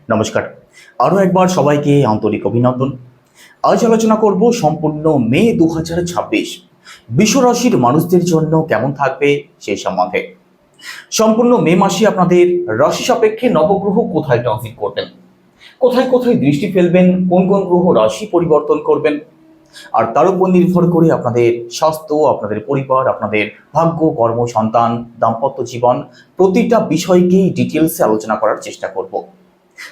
নমস্কার, আরও একবার সবাইকে আন্তরিক অভিনন্দন। আজ আলোচনা করব সম্পূর্ণ মে 2026 বিশ্বরাশির মানুষদের জন্য কেমন থাকবে সেই সম্বন্ধে। সম্পূর্ণ মে মাসে আপনাদের রাশি সাপেক্ষে নবগ্রহ কোথায় ট্রানজিট করবেন, কোথায় কোথায় দৃষ্টি ফেলবেন, কোন কোন গ্রহ রাশি পরিবর্তন করবেন, আর তার উপর নির্ভর করে আপনাদের স্বাস্থ্য, আপনাদের পরিবার, আপনাদের ভাগ্য, কর্ম, সন্তান, দাম্পত্য জীবন প্রতিটা বিষয়কেই ডিটেলসে আলোচনা করার চেষ্টা করব।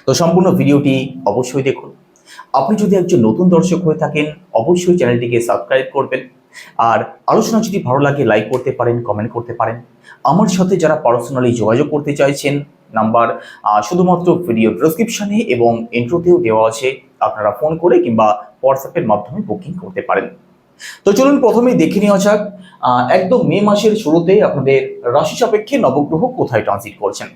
তো সম্পূর্ণ ভিডিওটি অবশ্যই দেখুন। আপনি যদি একজন নতুন দর্শক হয়ে থাকেন অবশ্যই চ্যানেলটিকে সাবস্ক্রাইব করবেন, আর আলোচনা যদি ভালো লাগে লাইক করতে পারেন, কমেন্ট করতে পারেন। আমার সাথে যারা পার্সোনালি যোগাযোগ করতে চাইছেন নাম্বার শুধুমাত্র ভিডিও ডেসক্রিপশনে এবং ইন্ট্রোতেও দেওয়া আছে, আপনারা ফোন করে কিংবা হোয়াটসঅ্যাপের মাধ্যমে বুকিং করতে পারেন। তো চলুন প্রথমেই দেখে নেওয়া যাক একদম মে মাসের শুরুতে আপনাদের রাশি সাপেক্ষে নবগ্রহ কোথায় ট্রানজিট করছেন।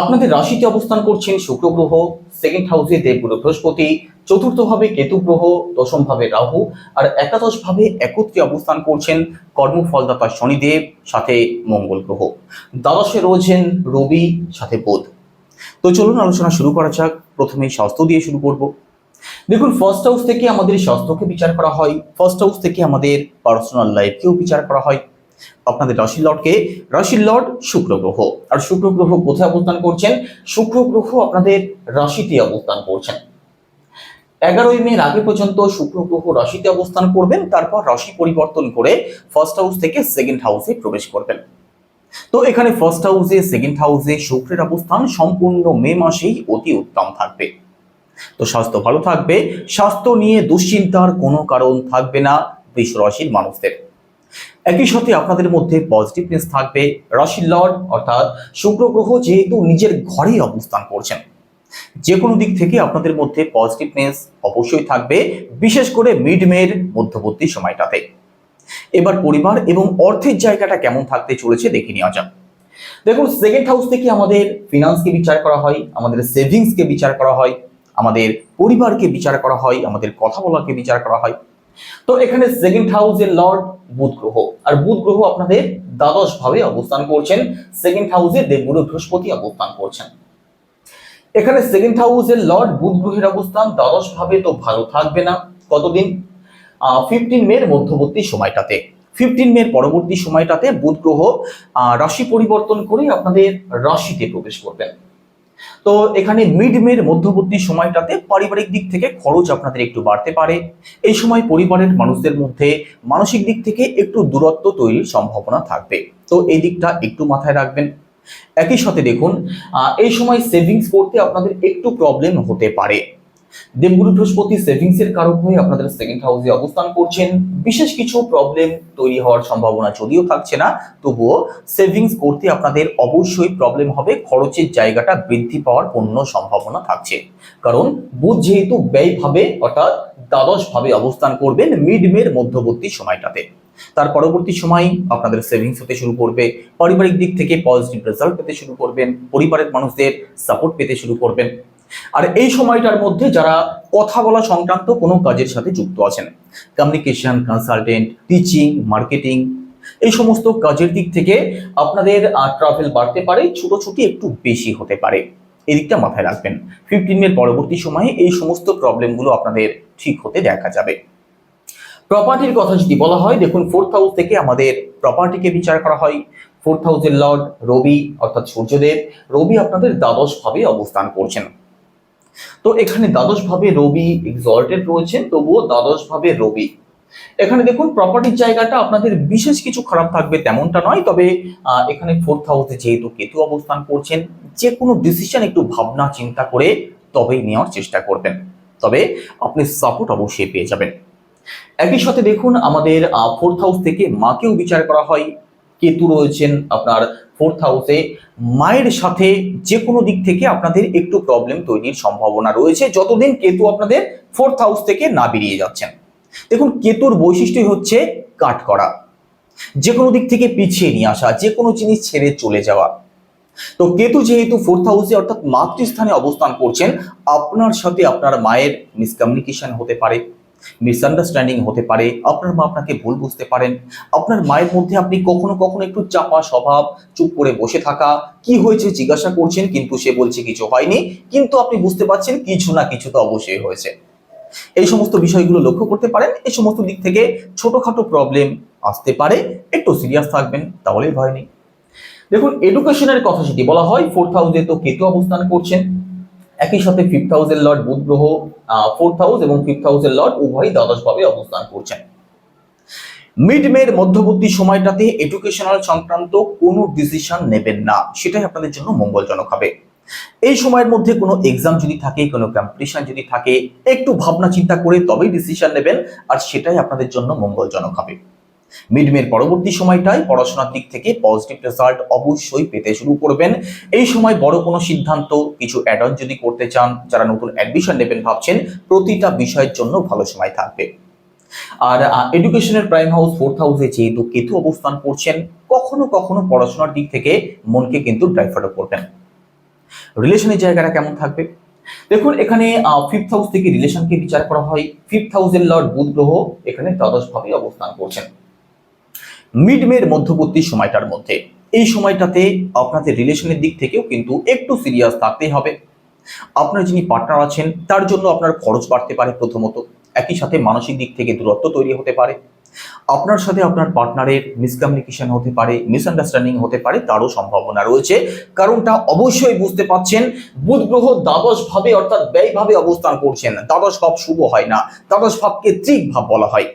আপনাদের রাশিতে অবস্থান করছেন শুক্র গ্রহ, সেকেন্ড হাউসে দেবগুরু বৃহস্পতি, চতুর্থ ভাবে কেতু গ্রহ, দশম ভাবে রাহু, আর একাদশ ভাবে একত্রে অবস্থান করছেন কর্মফলদাতা শনিদেব, সাথে মঙ্গল গ্রহ। দ্বাদশে রয়েছেন রবি, সাথে বুধ। তো চলুন আলোচনা শুরু করা যাক। প্রথমে স্বাস্থ্য দিয়ে শুরু করব। দেখুন, ফার্স্ট হাউস থেকে আমাদের স্বাস্থ্যকে বিচার করা হয়, ফার্স্ট হাউস থেকে আমাদের পার্সোনাল লাইফকেও বিচার করা হয়। আপনাদের রাশির লর্ড শুক্র গ্রহ, আর শুক্র গ্রহ কোথায় অবস্থান করছেন? শুক্র গ্রহ আপনাদের রাশিতে অবস্থান করছেন। 11ই মে আগে পর্যন্ত শুক্র গ্রহ রাশিতে অবস্থান করবেন, তারপর রাশি পরিবর্তন করে ফার্স্ট হাউস থেকে সেকেন্ড হাউসে প্রবেশ করবেন। তো এখানে ফার্স্ট হাউসে, সেকেন্ড হাউসে শুক্রের অবস্থান সম্পূর্ণ মে মাসেই অতি উত্তম থাকবে। তো স্বাস্থ্য ভালো থাকবে, স্বাস্থ্য নিয়ে দুশ্চিন্তার কোনো কারণ থাকবে না বৃষ রাশির মানুষদের। একই সাথে আপনাদের মধ্যে পজিটিভনেস থাকবে। রাশির লর্ড অর্থাৎ শুক্র গ্রহ যেহেতু নিজের ঘরেই অবস্থান করছেন, যে কোনো দিক থেকে আপনাদের মধ্যে পজিটিভনেস অবশ্যই থাকবে, বিশেষ করে মিড মের মধ্যবর্তী সময়টাতে। এবার পরিবার এবং অর্থের জায়গাটা কেমন থাকতে চলেছে দেখে নেওয়া যাক। দেখুন, সেকেন্ড হাউস থেকে আমাদের ফিনান্সকে বিচার করা হয়, আমাদের সেভিংসকে বিচার করা হয়, আমাদের পরিবারকে বিচার করা হয়, আমাদের কথা বলাকে বিচার করা হয়। তো এখানে সেকেন্ড হাউসের লর্ড বুধ গ্রহ, আর বুধ গ্রহ আপনাদের দ্বাদশ ভাবে অবস্থান করছেন। সেকেন্ড হাউসে দেবগুরু বৃহস্পতি অবস্থান করছেন। এখানে সেকেন্ড হাউসের লর্ড বুধ গ্রহের অবস্থান দ্বাদশ ভাবে তো ভালো থাকবে না। কতদিন? 15 মের মধ্যবর্তী সময়টাতে, 15 মের পরবর্তী সময়টাতে বুধ গ্রহ রাশি পরিবর্তন করে আপনাদের রাশিতে প্রবেশ করবেন। তো এখানে মিড মের মধ্যবর্তী সময়টাতে পারিবারিক দিক থেকে খরচ আপনাদের একটু বাড়তে পারে। এই সময় পরিবারের মানুষদের মধ্যে মানসিক দিক থেকে একটু দূরত্ব তৈরির সম্ভাবনা থাকবে, তো এই দিকটা একটু মাথায় রাখবেন। একই সাথে দেখুন, এই সময় সেভিংস করতে আপনাদের একটু প্রবলেম হতে পারে। দেবগুরু বৃহস্পতি সেভিংস এর কারক হয়ে আপনাদের সেকেন্ড হাউসে অবস্থান করছেন। বিশেষ কিছু প্রবলেম তৈরি হওয়ার সম্ভাবনা যদিও থাকছে না, তবুও সেভিংস করতে আপনাদের অবশ্যই প্রবলেম হবে। খরচের জায়গাটা বৃদ্ধি পাওয়ার পূর্ণ সম্ভাবনা থাকছে, কারণ বুধ যেহেতু ব্যয় ভাবে অর্থাৎ দ্বাদশ ভাবে অবস্থান করবেন মিড মের মধ্যবর্তী সময়টাতে। তার পরবর্তী সময় আপনাদের সেভিংস হতে শুরু করবে, পারিবারিক দিক থেকে পজিটিভ রেজাল্ট পেতে শুরু করবেন, পরিবারের মানুষদের সাপোর্ট পেতে শুরু করবেন। আর এই সময়টার মধ্যে যারা কথা বলা সংক্রান্ত কোনো কাজের সাথে যুক্ত আছেন, কমিউনিকেশন, কনসালটেন্ট, টিচিং, মার্কেটিং, এই সমস্ত কাজের দিক থেকে আপনাদের ট্রাভেল বাড়তে পারে, ছুটোছুটি একটু বেশি হতে পারে, এই দিকটা মাথায় রাখবেন। 15 এর পরবর্তী সময়ে এই সমস্ত প্রবলেমগুলো আপনাদের ঠিক হতে দেখা যাবে। প্রপার্টির কথা যদি বলা হয়, দেখুন ফোর্থ হাউস থেকে আমাদের প্রপার্টিকে বিচার করা হয়। ফোর্থ হাউসের লর্ড রবি অর্থাৎ সূর্যদেব, রবি আপনাদের দ্বাদশ ভাবে অবস্থান করছেন। তো এখানে দ্বাদশ ভাবে রবি এক্সল্টেড রয়েছেন, তবুও দ্বাদশ ভাবে রবি। এখানে দেখুন প্রপার্টির জায়গাটা আপনাদের বিশেষ কিছু খারাপ থাকবে তেমনটা নয়, তবে এখানে ফোর্থ হাউসে যেহেতু কেতু অবস্থান করছেন, যে কোনো ডিসিশন একটু ভাবনা চিন্তা করে তবেই নেওয়ার চেষ্টা করবেন, তবে আপনি সাপোর্ট অবশ্যই পেয়ে যাবেন। একই সাথে দেখুন, আমাদের ফোর্থ হাউস থেকে মাকেও বিচার করা হয়। কেতু রয়েছেন আপনার ফোর্থ হাউসে, মায়ের সাথে যে কোনো দিক থেকে আপনাদের একটু প্রবলেম তৈরির সম্ভাবনা রয়েছে যতদিন কেতু আপনাদের ফোর্থ হাউস থেকে না বেরিয়ে যাচ্ছেন। দেখুন, কেতুর বৈশিষ্ট্যই হচ্ছে কাট করা, যে কোনো দিক থেকে পিছিয়ে নিয়ে আসা, যে কোনো জিনিস ছেড়ে চলে যাওয়া। তো কেতু যেহেতু ফোর্থ হাউসে অর্থাৎ মাতৃস্থানে অবস্থান করছেন, আপনার সাথে আপনার মায়ের মিসকমিউনিকেশন হতে পারে, মিসআন্ডারস্ট্যান্ডিং হতে পারে, আপনার মা আপনাকে ভুল বুঝতে পারেন, আপনার মায়ের মধ্যে আপনি কখনো কখনো একটু চাপা স্বভাব, চুপ করে বসে থাকা, কি হয়েছে জিজ্ঞাসা করছেন কিন্তু সে বলছে কিছু হয়নি, কিন্তু আপনি বুঝতে পারছেন কিছু না কিছু তো অবশ্যই হয়েছে। এই সমস্ত বিষয়গুলো লক্ষ্য করতে পারেন। এই সমস্ত দিক থেকে ছোটখাটো প্রবলেম আসতে পারে, একটু সিরিয়াস থাকবেন, তাহলেই ভয় নেই। দেখুন, এডুকেশনের কথা যদি বলা হয়, 4th হাউসে তো কেতু অবস্থান করছেন, একই সাথে 5th হাউসের লর্ড বুধ গ্রহ 4th হাউস এবং 5th হাউসের লর্ড উভয়ই দ্বাদশভাবে অবস্থান করছেন। মিড মের মধ্যবর্তী সময়টাতে এডুকেশনাল সংক্রান্ত কোনো ডিসিশন নেবেন না, সেটাই আপনাদের জন্য মঙ্গলজনক হবে। এই সময়ের মধ্যে কোনো এক্সাম যদি থাকে, কোনো কম্পিটিশন যদি থাকে, একটু ভাবনা চিন্তা করে তবেই ডিসিশন নেবেন, আর সেটাই আপনাদের জন্য মঙ্গলজনক হবে। মিডমের পরবর্তী সময়টায় পড়াশোনার দিক থেকে পজিটিভ রেজাল্ট অবশ্যই পেতে শুরু করবেন। এই সময় বড় কোনো সিদ্ধান্ত, কিছু অ্যাড অন যদি করতে চান, যারা নতুন অ্যাডমিশন নেবেন ভাবছেন, প্রতিটা বিষয়ের জন্য ভালো সময় থাকবে। আর এডুকেশনের প্রাইম হাউস 4th হাউসে যেহেতু কেতু অবস্থান করছেন, কখনো কখনো পড়াশোনার দিক থেকে মনকে কিন্তু ডাইভার্ট করবেন। রিলেশনের জায়গাটা কেমন থাকবে? দেখুন, এখানে 5th হাউস থেকে রিলেশনকে বিচার করা হয়। 5th হাউসের লর্ড বুধ গ্রহ এখানে দ্বাদশভাবে অবস্থান করছেন। মিড মের মধ্যবর্তী সময়টার মধ্যে, এই সময়টাতে আপনাদের রিলেশনের দিক থেকেও কিন্তু একটু সিরিয়াস থাকতেই হবে। আপনার যিনি পার্টনার আছেন তার জন্য আপনার খরচ বাড়তে পারে প্রথমত, একই সাথে মানসিক দিক থেকে দূরত্ব তৈরি হতে পারে। আপনার সাথে আপনার পার্টনারের মিসকমিউনিকেশন হতে পারে, মিসআন্ডারস্ট্যান্ডিং হতে পারে, তারও সম্ভাবনা রয়েছে। কারণটা অবশ্যই বুঝতে পাচ্ছেন, বুধ গ্রহ দ্বাদশ ভাবে অর্থাৎ ব্যয় ভাবে অবস্থান করছেন। দ্বাদশ ভাব শুভ হয় না, দ্বাদশ ভাবকে ত্রিক ভাব বলা হয়।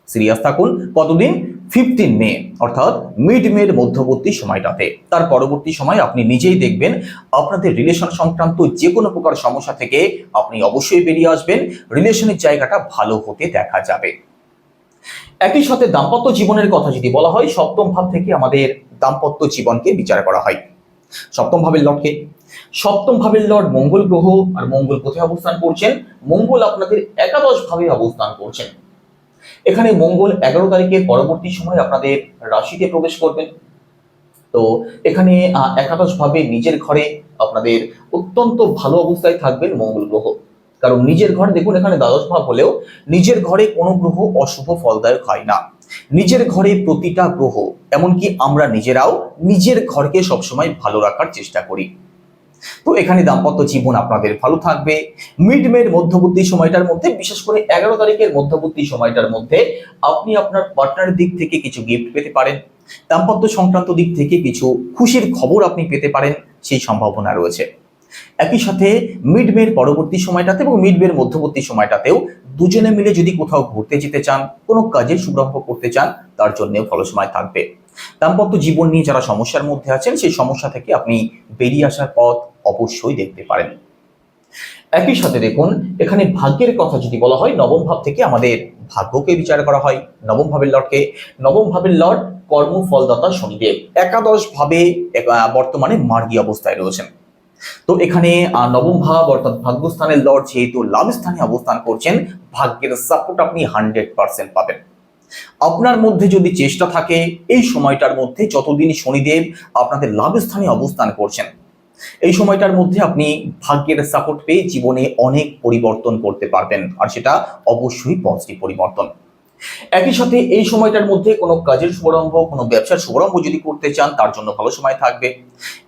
সিরিয়াস থাকুন কতদিন? 15 মে অর্থাৎ মিড মের মধ্যবর্তী সময়টাতে। তার পরবর্তী সময় আপনি নিজেই দেখবেন আপনাদের রিলেশন সংক্রান্ত যে কোনো প্রকার সমস্যা থেকে আপনি অবশ্যই বেরিয়ে আসবেন, রিলেশনের জায়গাটা ভালো হতে দেখা যাবে। একই সাথে দাম্পত্য জীবনের কথা যদি বলা হয়, সপ্তম ভাব থেকে আমাদের দাম্পত্য জীবনকে বিচার করা হয়। সপ্তম ভাবের লর্ডকে, সপ্তম ভাবের লর্ড মঙ্গল গ্রহ, আর মঙ্গল কোথায় অবস্থান করছেন? মঙ্গল আপনাদের একাদশ ভাবে অবস্থান করছেন। এখানে মঙ্গল 11 তারিখের পরবর্তী সময় আপনাদের রাশিতে প্রবেশ করবেন। তো এখানে একাদশ ভাবে নিজের ঘরে আপনাদের অত্যন্ত ভালো অবস্থায় থাকবেন মঙ্গল গ্রহ। কারণ নিজের ঘর, দেখুন এখানে দ্বাদশ ভাব হলেও নিজের ঘরে কোনো গ্রহ অশুভ ফলদায়ক হয় না। নিজের ঘরে প্রতিটা গ্রহ, এমনকি আমরা নিজেরাও নিজের ঘরকে সবসময় ভালো রাখার চেষ্টা করি। তো এখানে দাম্পত্য জীবন আপনাদের ভালো থাকবে। মিড মের মধ্যবর্তী সময়টার মধ্যে, বিশেষ করে 11 তারিখের মধ্যবর্তী সময়টার মধ্যে আপনি আপনার পার্টনারের দিক থেকে কিছু গিফট পেতে পারেন, দাম্পত্য সংক্রান্ত দিক থেকে কিছু খুশির খবর আপনি পেতে পারেন, সেই সম্ভাবনা রয়েছে। একই সাথে মিড মের পরবর্তী সময়টাতে এবং মিড মের মধ্যবর্তী সময়টাতেও দুজনে মিলে যদি কোথাও ঘুরতে যেতে চান, কোনো কাজের শুভারম্ভ করতে চান, তার জন্যও ভালো সময় থাকবে। দাম্পত্য জীবন নিয়ে যারা সমস্যার মধ্যে আছেন, সেই সমস্যা থেকে আপনি বেরিয়ে আসার পথ অবশ্যই দেখতে পারেন। একই সাথে দেখুন, এখানে ভাগ্যের কথা যদি বলা হয়, নবম ভাব থেকে আমাদের ভাগ্যকে বিচার করা হয়। নবম ভাবের লর্ডকে, নবম ভাবের লর্ড কর্মফলদাতা শনিদেব একাদশ ভাবে বর্তমানে মার্গী অবস্থায় রয়েছেন। তো এখানে নবম ভাব অর্থাৎ ভাগ্যস্থানের লর্ড যেহেতু লাভ স্থানে অবস্থান করছেন, ভাগ্যের সাপোর্ট আপনি 100% পাবেন। আপনার মধ্যে যদি চেষ্টা থাকে, এই সময়টার মধ্যে যতদিন শনিদেব আপনাদের লাভ স্থানে অবস্থান করছেন, এই সময়টার মধ্যে আপনি ভাগ্যের সাপোর্ট পেয়ে জীবনে অনেক পরিবর্তন করতে পারবেন, আর সেটা অবশ্যই পজিটিভ পরিবর্তন। একই সাথে এই সময়টার মধ্যে কোনো কাজের শুভারম্ভ, কোনো ব্যবসার শুভারম্ভ যদি করতে চান, তার জন্য ভালো সময় থাকবে।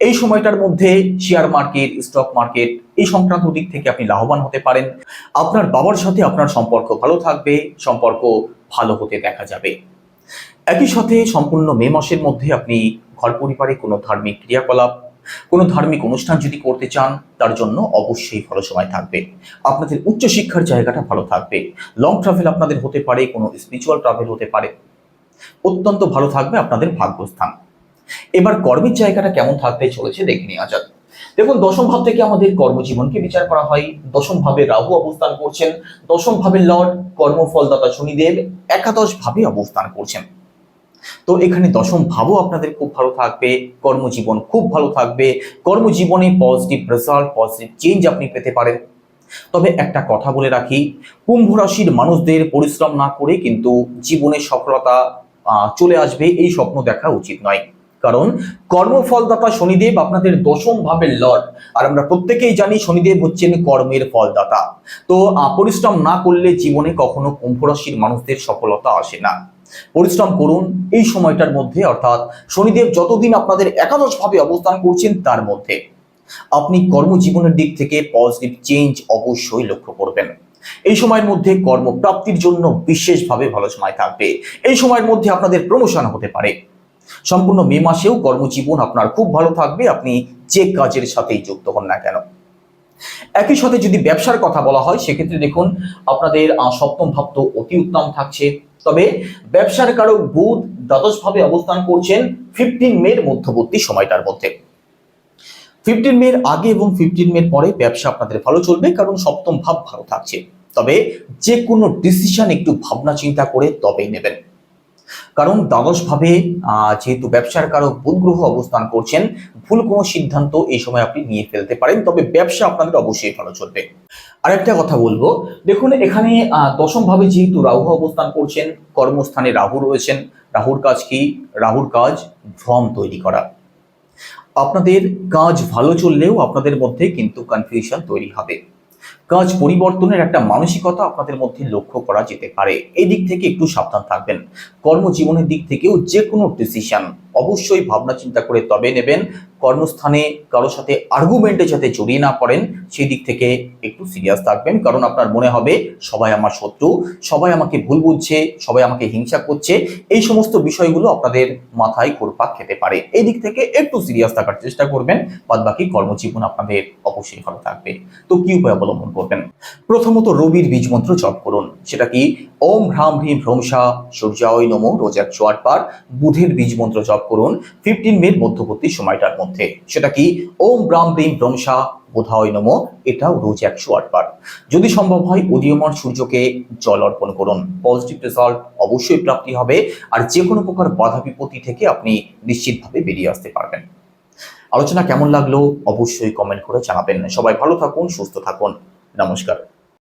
এই সময়টার মধ্যে শেয়ার মার্কেট, স্টক মার্কেট এই সংক্রান্ত দিক থেকে আপনি লাভবান হতে পারেন। আপনার বাবার সাথে আপনার সম্পর্ক ভালো থাকবে, সম্পর্ক ভালো হতে দেখা যাবে। একই সাথে সম্পূর্ণ মে মাসের মধ্যে আপনি ঘর পরিবারে কোনো ধার্মিক ক্রিয়াকলাপ, কোনো ধার্মিক অনুষ্ঠান যদি করতে চান, তার জন্য অবশ্যই ভালো সময় থাকবে। আপনাদের উচ্চশিক্ষার জায়গাটা ভালো থাকবে। লং ট্রাভেল আপনাদের হতে পারে, কোনো স্পিরিচুয়াল ট্রাভেল হতে পারে, অত্যন্ত ভালো থাকবে আপনাদের ভাগ্যস্থান। এবার কর্মের জায়গাটা কেমন থাকতে চলেছে দেখে নেওয়া যাক। দেখুন, দশম ভাব থেকে আমাদের কর্মজীবনকে বিচার করা হয়। দশম ভাবে রাহু অবস্থান করছেন। দশম ভাবের লর্ড কর্মফলদাতা শনিদেব একাদশ ভাবে অবস্থান করছেন। তো এখানে দশম ভাবও আপনাদের খুব ভালো থাকবে, কর্মজীবন খুব ভালো থাকবে, কর্মজীবনে পজিটিভ রেজাল্ট, পজিটিভ চেঞ্জ আপনি পেতে পারেন। তবে একটা কথা বলে রাখি, কুম্ভ রাশির মানুষদের পরিশ্রম না করে কিন্তু জীবনে সফলতা চলে আসবে, এই স্বপ্ন দেখা উচিত নয়। কারণ কর্মফলদাতা শনিদেব আপনাদের দশম ভাবের লর্ড, আর আমরা প্রত্যেকেই জানি শনিদেব হচ্ছেন কর্মের ফলদাতা। তো পরিশ্রম না করলে জীবনে কখনো কুম্ভ রাশির মানুষদের সফলতা আসে না। পরিশ্রম করুন এই সময়টার মধ্যে, অর্থাৎ শনিদেব যতদিন আপনাদের একাদশ ভাবে অবস্থান করছেন তার মধ্যে আপনি কর্মজীবনের দিক থেকে পজিটিভ চেঞ্জ অবশ্যই লক্ষ্য করবেন। এই সময়ের মধ্যে কর্মপ্রাপ্তির জন্য বিশেষভাবে ভালো সময় থাকবে। এই সময়ের মধ্যে আপনাদের প্রমোশন হতে পারে। সম্পূর্ণ মে মাসেও কর্মজীবন আপনার খুব ভালো থাকবে, আপনি যে কাজের সাথেই যুক্ত হন না কেন। একই সাথে যদি ব্যবসার কথা বলা হয় সেক্ষেত্রে দেখুন আপনাদের সপ্তম ভাব তো অতি উত্তম থাকছে, তবে ব্যবসার কারক বুধ দ্বাদশ ভাবে অবস্থান করছেন 15 মের মধ্যবর্তী সময়টার মধ্যে। 15 মের আগে এবং 15 মের পরে ব্যবসা আপনাদের ভালো চলবে, কারণ সপ্তম ভাব ভালো থাকছে। তবে যে কোনো ডিসিশন একটু ভাবনা চিন্তা করে তবেই নেবেন, কারণ দ্বাদশ ভাবে যেহেতু ব্যবসার কারক বুধ গ্রহ অবস্থান করছেন, ভুল কোনো সিদ্ধান্ত এই সময় আপনি নিয়ে ফেলতে পারেন। তবে ব্যবসা আপনাদের অবশ্যই ভালো চলবে। আরেকটা কথা বলবো, দেখুন এখানে দশম ভাবে যেহেতু রাহু অবস্থান করছেন, কর্মস্থানে রাহু রয়েছেন। রাহুর কাজ কি? রাহুর কাজ ভ্রম তৈরি করা। আপনাদের কাজ ভালো চললেও আপনাদের মধ্যে কিন্তু কনফিউশন তৈরি হবে। কাজ পরিবর্তনের একটা মানসিকতা আপনাদের মধ্যে লক্ষ্য করা যেতে পারে। এই দিক থেকে একটু সাবধান থাকবেন। কর্মজীবনের দিক থেকেও যে কোনো ডিসিশন অবশ্যই ভাবনা চিন্তা করে তবে নেবেন। কর্মস্থানে কারোর সাথে আর্গুমেন্টে যাতে জড়িয়ে না পড়েন, সেই দিক থেকে একটু সিরিয়াস থাকবেন। কারণ আপনার মনে হবে সবাই আমার শত্রু, সবাই আমাকে ভুল বুঝছে, সবাই আমাকে হিংসা করছে। এই সমস্ত বিষয়গুলো আপনাদের মাথায় ঘুরপাক খেতে পারে। এই দিক থেকে একটু সিরিয়াস থাকার চেষ্টা করবেন। বাদবাকি কর্মজীবন আপনাদের অবশ্যই ভালো থাকবে। তো কি উপায় অবলম্বন করবেন? প্রথমত রবির বীজ মন্ত্র জপ করুন। সেটা কি? ওম হ্রাম হ্রিম ভ্রংসা সূর্যায় নমঃ, রোজ 108 বার। বুধের বীজ মন্ত্র জপ করুন 15 মের মধ্যবর্তী সময়টার মধ্যে। সেটা কি? ওম ব্রাম হ্রিম ভ্রংসা বুধায় নমঃ, এটাও রোজ 108 বার। যদি সম্ভব হয় উদীয়মান সূর্যকে জল অর্পণ করুন। পজিটিভ রেজাল্ট অবশ্যই প্রাপ্তি হবে, আর যে কোনো প্রকার বাধা বিপত্তি থেকে আপনি নিশ্চিতভাবে বেরিয়ে আসতে পারবেন। আলোচনা কেমন লাগলো অবশ্যই কমেন্ট করে জানাবেন। সবাই ভালো থাকুন, সুস্থ থাকুন। নমস্কার।